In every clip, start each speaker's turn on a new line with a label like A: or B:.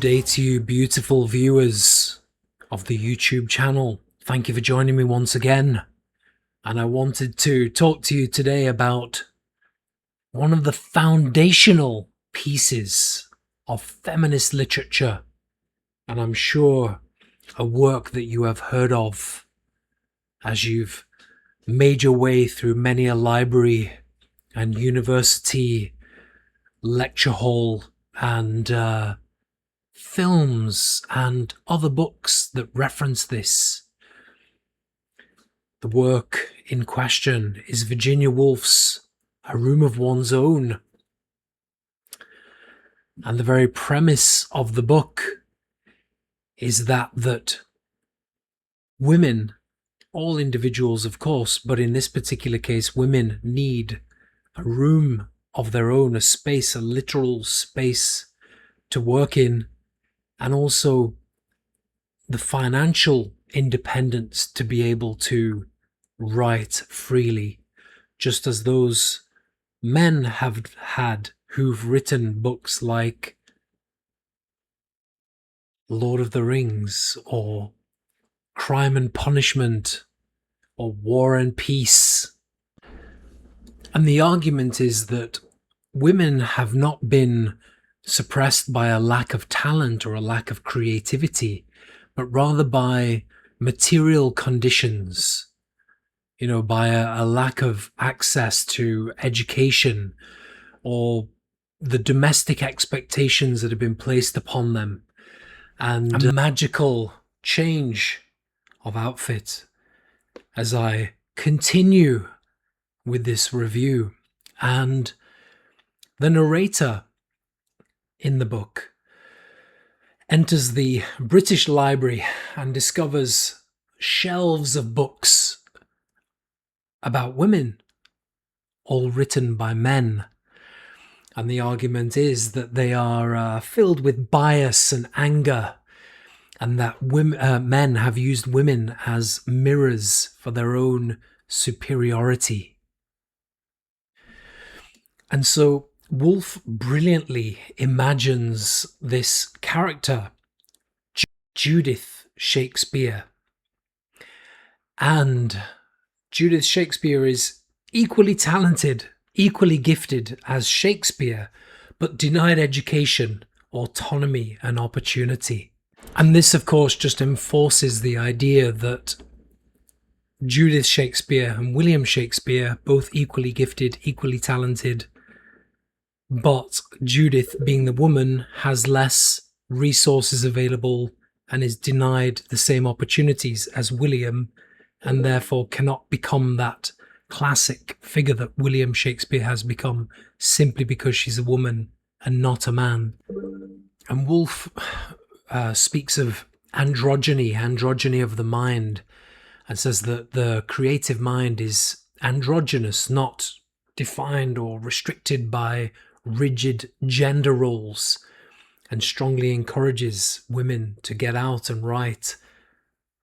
A: day to you, beautiful viewers of the YouTube channel. Thank you for joining me once again. And I wanted to talk to you today about one of the foundational pieces of feminist literature, and I'm sure a work that you have heard of as you've made your way through many a library and university lecture hall and films and other books that reference this. The work in question is Virginia Woolf's A Room of One's Own. And the very premise of the book is that women, all individuals of course, but in this particular case women need a room of their own, a space, a literal space to work in, and also the financial independence to be able to write freely, just as those men have had who've written books like Lord of the Rings or Crime and Punishment or War and Peace. And the argument is that women have not been suppressed by a lack of talent or a lack of creativity, but rather by material conditions, by a lack of access to education or the domestic expectations that have been placed upon them, and a magical change of outfit as I continue with this review. And the narrator in the book enters the British Library and discovers shelves of books about women, all written by men. And the argument is that they are filled with bias and anger, and that men have used women as mirrors for their own superiority. And so Woolf brilliantly imagines this character, Judith Shakespeare. And Judith Shakespeare is equally talented, equally gifted as Shakespeare, but denied education, autonomy, and opportunity. And this, of course, just enforces the idea that Judith Shakespeare and William Shakespeare, both equally gifted, equally talented, but Judith, being the woman, has less resources available and is denied the same opportunities as William, and therefore cannot become that classic figure that William Shakespeare has become, simply because she's a woman and not a man. And Woolf speaks of androgyny of the mind, and says that the creative mind is androgynous, not defined or restricted by rigid gender roles, and strongly encourages women to get out and write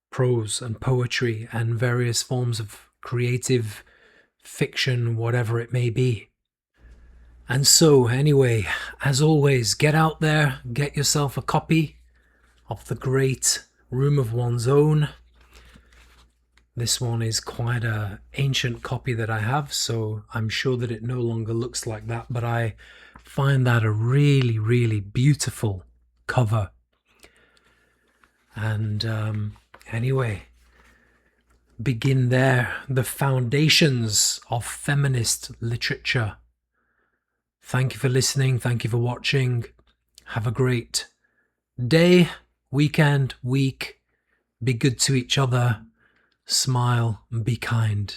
A: prose and poetry and various forms of creative fiction, whatever it may be. And so anyway, as always, get out there, get yourself a copy of The Great Room of One's Own. This one is quite an ancient copy that I have, so I'm sure that it no longer looks like that, but I find that a really, really beautiful cover. And anyway, begin there, the foundations of feminist literature. Thank you for listening. Thank you for watching. Have a great day, weekend, week. Be good to each other. Smile and be kind.